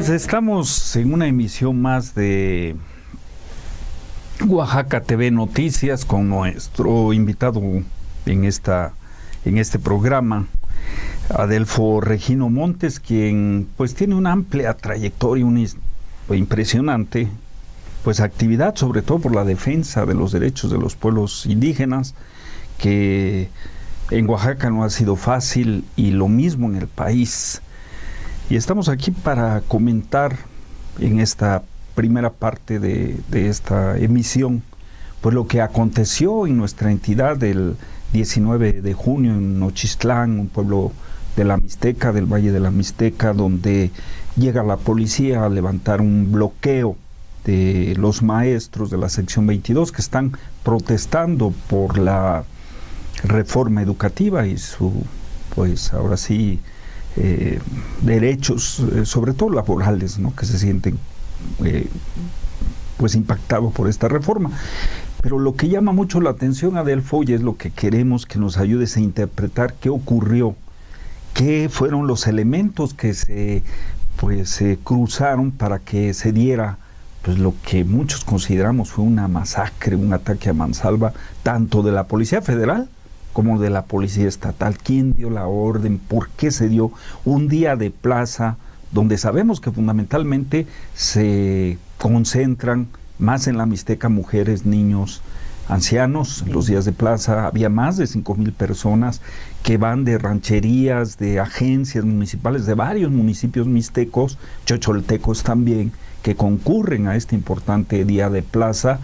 Pues estamos en una emisión más de Oaxaca TV Noticias con nuestro invitado en este programa, Adelfo Regino Montes, quien pues tiene una amplia trayectoria, impresionante, pues actividad sobre todo por la defensa de los derechos de los pueblos indígenas, que en Oaxaca no ha sido fácil, y lo mismo en el país. Y estamos aquí para comentar en esta primera parte de esta emisión, pues lo que aconteció en nuestra entidad el 19 de junio en Nochistlán, un pueblo de la Mixteca, del Valle de la Mixteca, donde llega la policía a levantar un bloqueo de los maestros de la sección 22 que están protestando por la reforma educativa y su, pues ahora sí, derechos, sobre todo laborales, ¿no?, que se sienten pues impactados por esta reforma. Pero lo que llama mucho la atención, Adelfo, y es lo que queremos que nos ayudes a interpretar qué ocurrió, qué fueron los elementos que se cruzaron para que se diera pues lo que muchos consideramos fue una masacre, un ataque a mansalva, tanto de la Policía Federal como de la Policía Estatal. ¿Quién dio la orden? ¿Por qué se dio un día de plaza donde sabemos que fundamentalmente se concentran más en la Mixteca mujeres, niños, ancianos? En los días de plaza había más de 5,000 personas que van de rancherías, de agencias municipales, de varios municipios mixtecos, chocholtecos también, que concurren a este importante día de plaza,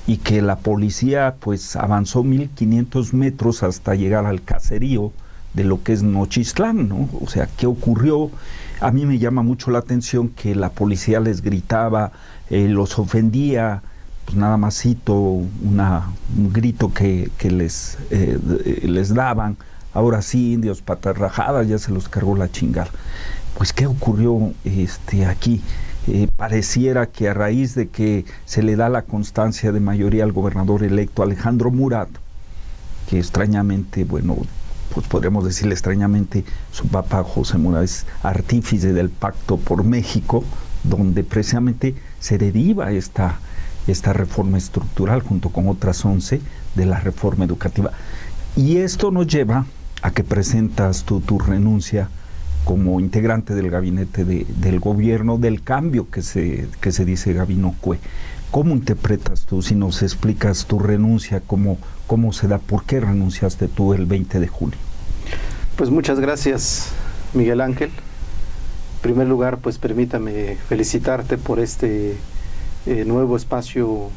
y que la policía pues avanzó 1,500 metros hasta llegar al caserío de lo que es Nochistlán, ¿no? O sea, ¿qué ocurrió? A mí me llama mucho la atención que la policía les gritaba, los ofendía, pues nada más cito un grito que les daban: ahora sí, indios patas rajadas, ya se los cargó la chingada. Pues ¿qué ocurrió aquí? Pareciera que a raíz de que se le da la constancia de mayoría al gobernador electo Alejandro Murat, que extrañamente, bueno, pues podríamos decirle extrañamente, su papá José Murat es artífice del Pacto por México, donde precisamente se deriva esta reforma estructural junto con otras 11 de la reforma educativa. Y esto nos lleva a que presentas tu renuncia como integrante del gabinete del gobierno del cambio que se dice Gabino Cue. ¿Cómo interpretas tú, si nos explicas tu renuncia, cómo se da, por qué renunciaste tú el 20 de julio? Pues muchas gracias, Miguel Ángel. En primer lugar, pues permítame felicitarte por este nuevo espacio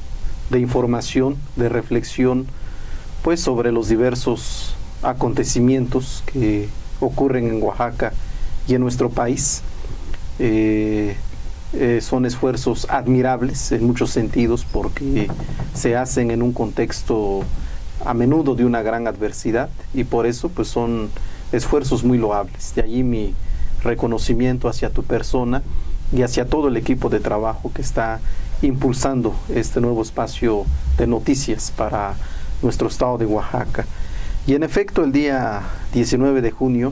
de información, de reflexión, pues sobre los diversos acontecimientos que ocurren en Oaxaca y en nuestro país. Son esfuerzos admirables en muchos sentidos, porque se hacen en un contexto a menudo de una gran adversidad, y por eso pues son esfuerzos muy loables. De allí mi reconocimiento hacia tu persona y hacia todo el equipo de trabajo que está impulsando este nuevo espacio de noticias para nuestro estado de Oaxaca. Y en efecto, el día 19 de junio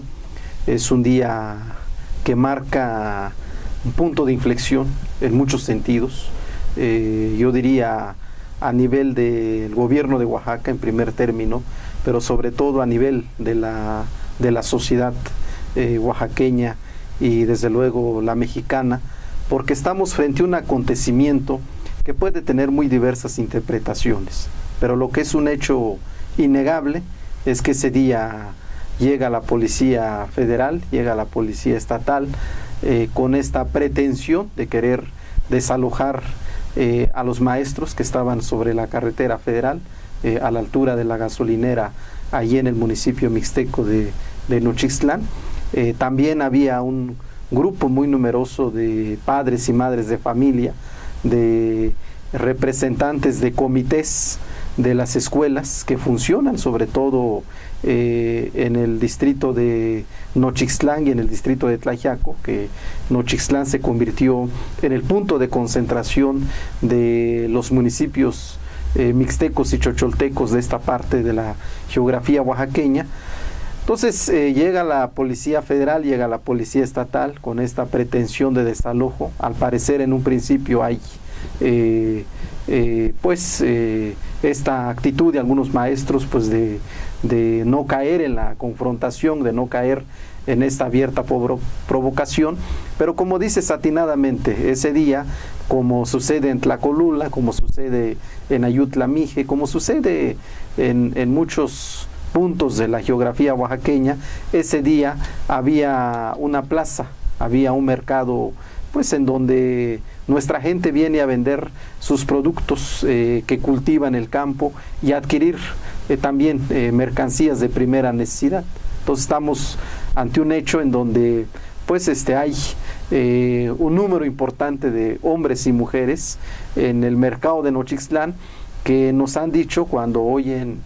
es un día que marca un punto de inflexión en muchos sentidos. Yo diría a nivel del gobierno de Oaxaca en primer término, pero sobre todo a nivel de la sociedad oaxaqueña y desde luego la mexicana, porque estamos frente a un acontecimiento que puede tener muy diversas interpretaciones, pero lo que es un hecho innegable es que ese día llega la Policía Federal, llega la Policía Estatal, con esta pretensión de querer desalojar a los maestros que estaban sobre la carretera federal, a la altura de la gasolinera, allí en el municipio mixteco de Nochistlán. También había un grupo muy numeroso de padres y madres de familia, de representantes de comités de las escuelas que funcionan sobre todo en el distrito de Nochistlán y en el distrito de Tlaxiaco, que Nochistlán se convirtió en el punto de concentración de los municipios mixtecos y chocholtecos de esta parte de la geografía oaxaqueña. Entonces llega la Policía Federal, llega la Policía Estatal con esta pretensión de desalojo. Al parecer en un principio hay esta actitud de algunos maestros pues de no caer en la confrontación, de no caer en esta abierta provocación, pero como dices atinadamente, ese día, como sucede en Tlacolula, como sucede en Ayutla Mije, como sucede en muchos puntos de la geografía oaxaqueña, ese día había una plaza, había un mercado pues en donde nuestra gente viene a vender sus productos que cultiva en el campo y a adquirir también mercancías de primera necesidad. Entonces estamos ante un hecho en donde pues hay un número importante de hombres y mujeres en el mercado de Nochixtlán que nos han dicho cuando oyen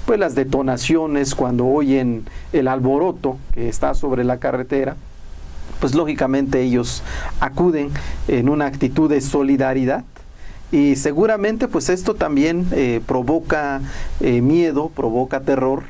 pues las detonaciones, cuando oyen el alboroto que está sobre la carretera, pues lógicamente ellos acuden en una actitud de solidaridad. Y seguramente pues esto también provoca miedo, provoca terror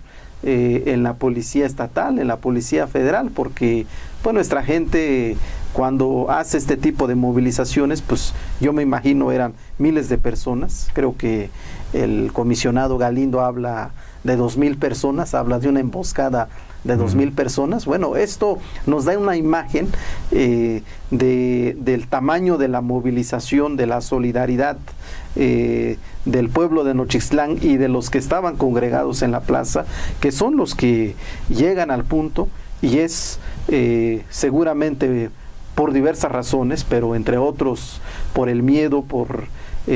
en la policía estatal, en la policía federal, porque pues nuestra gente cuando hace este tipo de movilizaciones, pues yo me imagino eran miles de personas. Creo que el comisionado Galindo habla de 2,000 personas, habla de una emboscada de 2,000 personas. Bueno, esto nos da una imagen del tamaño de la movilización, de la solidaridad del pueblo de Nochixtlán y de los que estaban congregados en la plaza, que son los que llegan al punto, y es seguramente por diversas razones, pero entre otros por el miedo, por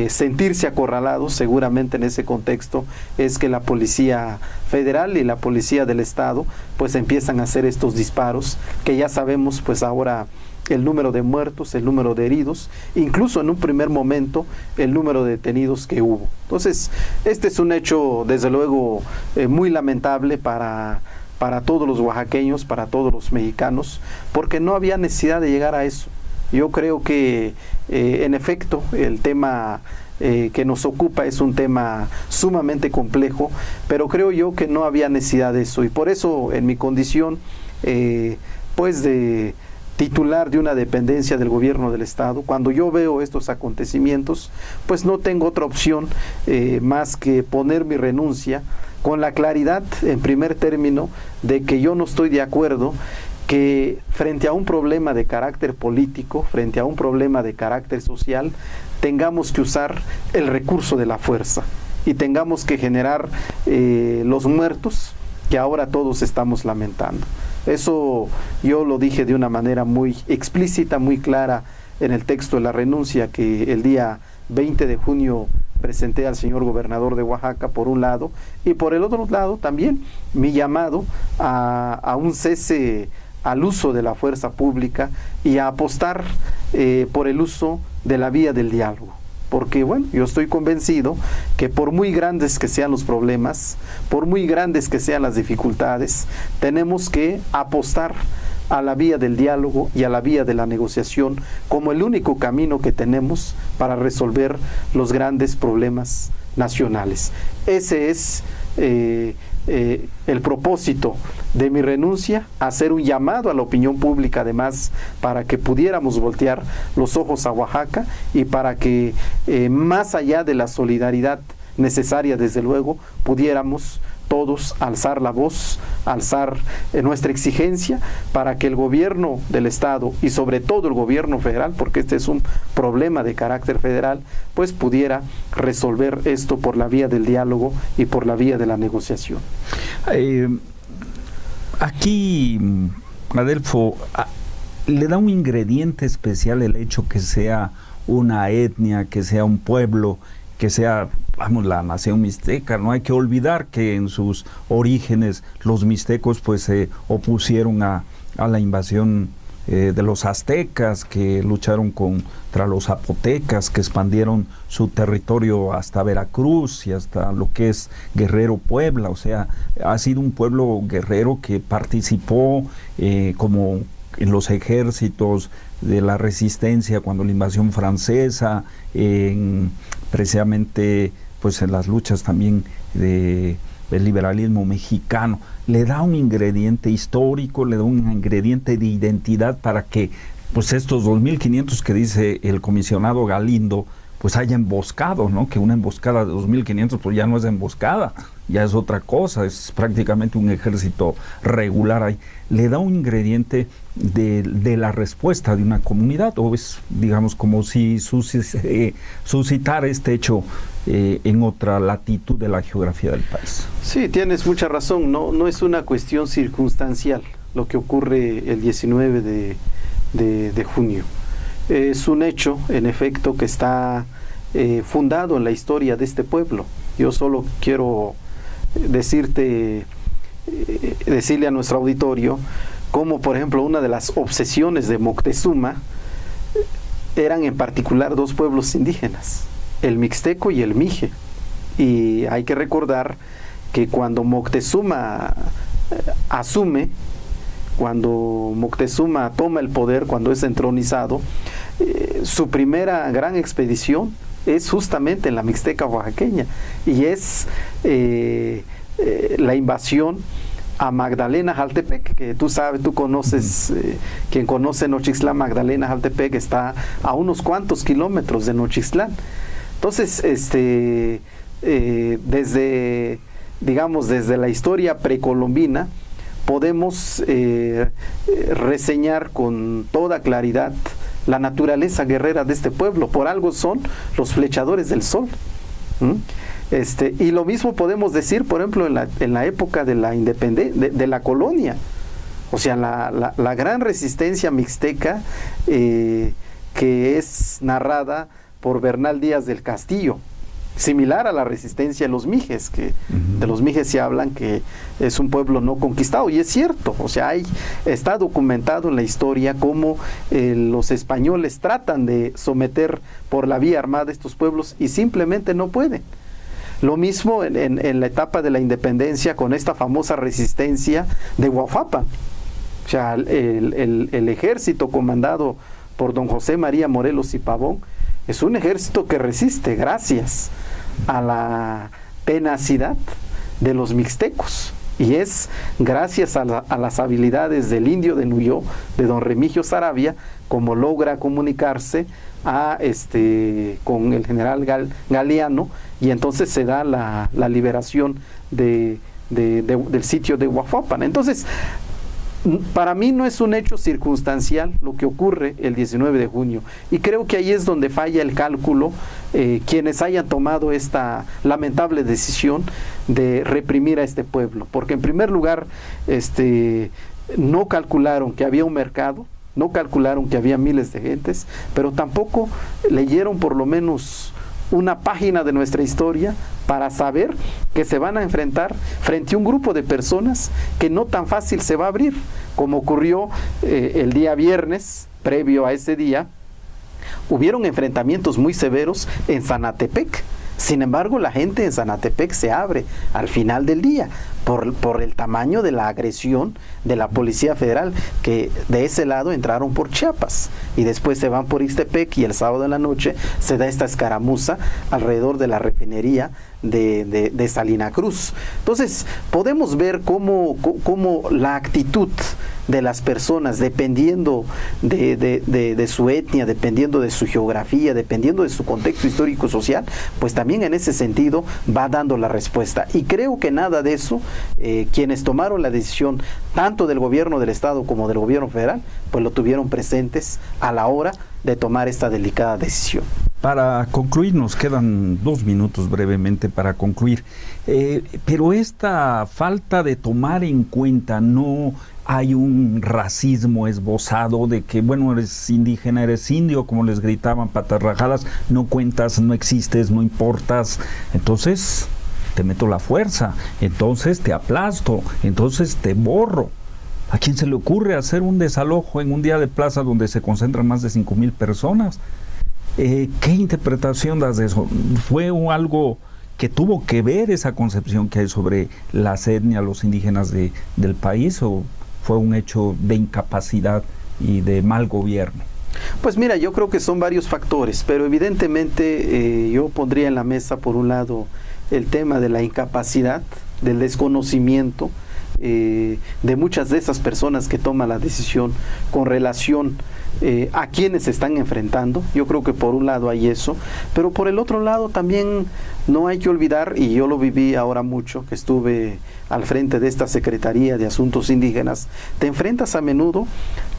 sentirse acorralados, seguramente en ese contexto es que la Policía Federal y la Policía del Estado pues empiezan a hacer estos disparos, que ya sabemos pues ahora el número de muertos, el número de heridos, incluso en un primer momento el número de detenidos que hubo. Entonces este es un hecho desde luego muy lamentable para todos los oaxaqueños, para todos los mexicanos, porque no había necesidad de llegar a eso. Yo creo que en efecto el tema que nos ocupa es un tema sumamente complejo, pero creo yo que no había necesidad de eso, y por eso en mi condición pues de titular de una dependencia del gobierno del estado, cuando yo veo estos acontecimientos, pues no tengo otra opción más que poner mi renuncia con la claridad en primer término de que yo no estoy de acuerdo que frente a un problema de carácter político, frente a un problema de carácter social, tengamos que usar el recurso de la fuerza y tengamos que generar los muertos que ahora todos estamos lamentando. Eso yo lo dije de una manera muy explícita, muy clara en el texto de la renuncia que el día 20 de junio presenté al señor gobernador de Oaxaca, por un lado, y por el otro lado también mi llamado a un cese al uso de la fuerza pública y a apostar por el uso de la vía del diálogo. Porque bueno, yo estoy convencido que por muy grandes que sean los problemas, por muy grandes que sean las dificultades, tenemos que apostar a la vía del diálogo y a la vía de la negociación como el único camino que tenemos para resolver los grandes problemas nacionales. Ese es el propósito de mi renuncia, hacer un llamado a la opinión pública además para que pudiéramos voltear los ojos a Oaxaca y para que más allá de la solidaridad necesaria desde luego pudiéramos todos alzar la voz, alzar nuestra exigencia para que el gobierno del estado y sobre todo el gobierno federal, porque este es un problema de carácter federal, pues pudiera resolver esto por la vía del diálogo y por la vía de la negociación. Aquí, Adelfo, le da un ingrediente especial el hecho que sea una etnia, que sea un pueblo, que sea, vamos, la nación mixteca. No hay que olvidar que en sus orígenes los mixtecos pues se opusieron a la invasión de los aztecas, que lucharon contra los zapotecas, que expandieron su territorio hasta Veracruz y hasta lo que es Guerrero, Puebla. O sea, ha sido un pueblo guerrero que participó como en los ejércitos de la resistencia cuando la invasión francesa, precisamente pues en las luchas también de el liberalismo mexicano, le da un ingrediente histórico, le da un ingrediente de identidad para que pues estos 2.500 que dice el comisionado Galindo, pues haya emboscado, ¿no? Que una emboscada de 2.500 pues ya no es emboscada, ya es otra cosa, es prácticamente un ejército regular ahí. Le da un ingrediente de la respuesta de una comunidad, o es, digamos, como si suscitara este hecho en otra latitud de la geografía del país. Sí, tienes mucha razón, no es una cuestión circunstancial lo que ocurre el 19 de junio. Es un hecho, en efecto, que está fundado en la historia de este pueblo. Yo solo quiero decirle a nuestro auditorio cómo, por ejemplo, una de las obsesiones de Moctezuma eran en particular dos pueblos indígenas, el mixteco y el mije. Y hay que recordar que cuando Moctezuma asume, cuando Moctezuma toma el poder, cuando es entronizado, su primera gran expedición es justamente en la Mixteca oaxaqueña, y es la invasión a Magdalena Jaltepec, que tú sabes, tú conoces, quien conoce Nochixtlán, Magdalena Jaltepec está a unos cuantos kilómetros de Nochixtlán. Entonces, desde la historia precolombina, podemos reseñar con toda claridad la naturaleza guerrera de este pueblo. Por algo son los flechadores del sol. Y lo mismo podemos decir, por ejemplo, en la época de la independencia, de la colonia. O sea, la gran resistencia mixteca que es narrada por Bernal Díaz del Castillo, similar a la resistencia de los mijes, que de los mijes se hablan que es un pueblo no conquistado, y es cierto. O sea, está documentado en la historia cómo los españoles tratan de someter por la vía armada estos pueblos y simplemente no pueden. Lo mismo en la etapa de la independencia, con esta famosa resistencia de Huafapan. O sea, el ejército comandado por don José María Morelos y Pavón es un ejército que resiste gracias a la tenacidad de los mixtecos, y es gracias a las habilidades del indio de Nuyó, de don Remigio Saravia, como logra comunicarse con el general Galeano, y entonces se da la liberación del sitio de Huafapan. Entonces, para mí no es un hecho circunstancial lo que ocurre el 19 de junio, y creo que ahí es donde falla el cálculo quienes hayan tomado esta lamentable decisión de reprimir a este pueblo, porque en primer lugar no calcularon que había un mercado, no calcularon que había miles de gentes, pero tampoco leyeron por lo menos una página de nuestra historia para saber que se van a enfrentar frente a un grupo de personas que no tan fácil se va a abrir, como ocurrió el día viernes. Previo a ese día hubieron enfrentamientos muy severos en Zanatepec. Sin embargo, la gente en Zanatepec se abre al final del día por el tamaño de la agresión de la Policía Federal, que de ese lado entraron por Chiapas y después se van por Ixtepec, y el sábado en la noche se da esta escaramuza alrededor de la refinería de Salina Cruz. Entonces, podemos ver cómo la actitud de las personas, dependiendo de su etnia, dependiendo de su geografía, dependiendo de su contexto histórico-social, pues también en ese sentido va dando la respuesta. Y creo que nada de eso, quienes tomaron la decisión, tanto del gobierno del Estado como del gobierno federal, pues lo tuvieron presentes a la hora de tomar esta delicada decisión. Para concluir, nos quedan 2 minutos brevemente para concluir, pero esta falta de tomar en cuenta, no hay un racismo esbozado de que, bueno, eres indígena, eres indio, como les gritaban patas rajadas, no cuentas, no existes, no importas, entonces te meto la fuerza, entonces te aplasto, entonces te borro. ¿A quién se le ocurre hacer un desalojo en un día de plaza donde se concentran más de 5,000 personas? ¿Qué interpretación das de eso? ¿Fue algo que tuvo que ver esa concepción que hay sobre las etnias, los indígenas del país, o fue un hecho de incapacidad y de mal gobierno? Pues mira, yo creo que son varios factores, pero evidentemente yo pondría en la mesa, por un lado, el tema de la incapacidad del desconocimiento de muchas de esas personas que toman la decisión con relación a quienes se están enfrentando. Yo creo que por un lado hay eso, pero por el otro lado también no hay que olvidar, y yo lo viví ahora mucho, que estuve al frente de esta Secretaría de Asuntos Indígenas, te enfrentas a menudo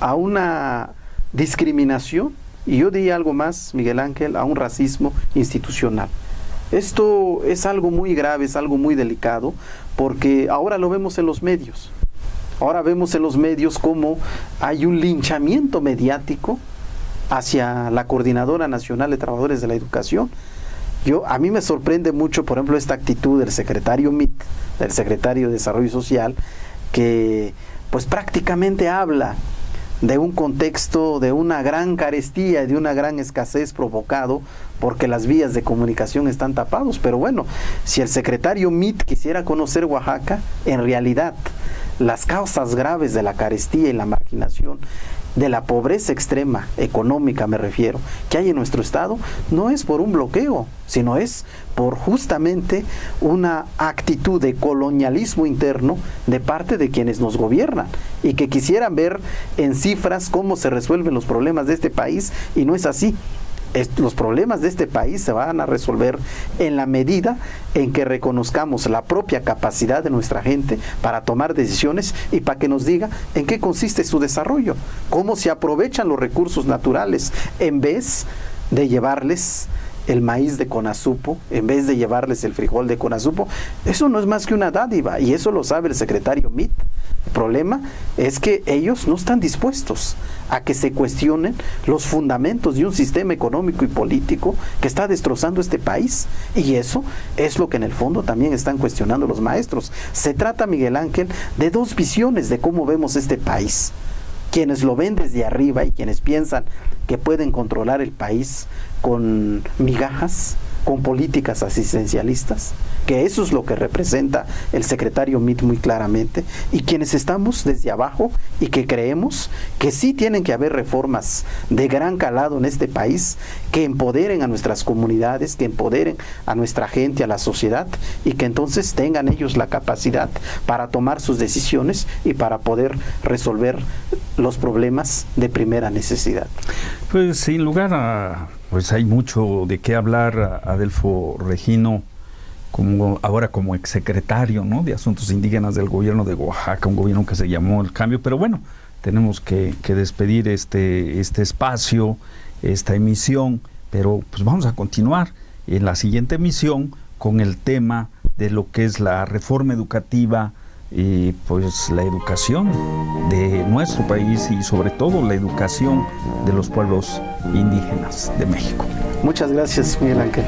a una discriminación, y yo diría algo más, Miguel Ángel, a un racismo institucional. Esto es algo muy grave, es algo muy delicado, porque ahora lo vemos en los medios. Ahora vemos en los medios cómo hay un linchamiento mediático hacia la Coordinadora Nacional de Trabajadores de la Educación. A mí me sorprende mucho, por ejemplo, esta actitud del secretario MIT, del secretario de Desarrollo Social, que pues prácticamente habla de un contexto de una gran carestía y de una gran escasez provocado porque las vías de comunicación están tapados. Pero bueno, si el secretario MIT quisiera conocer Oaxaca, en realidad las causas graves de la carestía y la marginación, de la pobreza extrema, económica me refiero, que hay en nuestro estado, no es por un bloqueo, sino es por justamente una actitud de colonialismo interno de parte de quienes nos gobiernan y que quisieran ver en cifras cómo se resuelven los problemas de este país, y no es así. Los problemas de este país se van a resolver en la medida en que reconozcamos la propia capacidad de nuestra gente para tomar decisiones y para que nos diga en qué consiste su desarrollo, cómo se aprovechan los recursos naturales, en vez de llevarles el maíz de Conazupo, en vez de llevarles el frijol de Conazupo. Eso no es más que una dádiva, y eso lo sabe el secretario MIT. El problema es que ellos no están dispuestos a que se cuestionen los fundamentos de un sistema económico y político que está destrozando este país, y eso es lo que en el fondo también están cuestionando los maestros. Se trata, Miguel Ángel, de dos visiones de cómo vemos este país. Quienes lo ven desde arriba y quienes piensan que pueden controlar el país con migajas, con políticas asistencialistas, que eso es lo que representa el secretario MIT muy claramente, y quienes estamos desde abajo y que creemos que sí tienen que haber reformas de gran calado en este país, que empoderen a nuestras comunidades, que empoderen a nuestra gente, a la sociedad, y que entonces tengan ellos la capacidad para tomar sus decisiones y para poder resolver los problemas de primera necesidad. Pues sin lugar a... Pues hay mucho de qué hablar. Adelfo Regino, ahora como exsecretario, ¿no?, de Asuntos Indígenas del gobierno de Oaxaca, un gobierno que se llamó El Cambio, pero bueno, tenemos que despedir este espacio, esta emisión, pero pues vamos a continuar en la siguiente emisión con el tema de lo que es la reforma educativa y pues la educación de nuestro país, y sobre todo la educación de los pueblos indígenas de México. Muchas gracias, Miguel Ángel.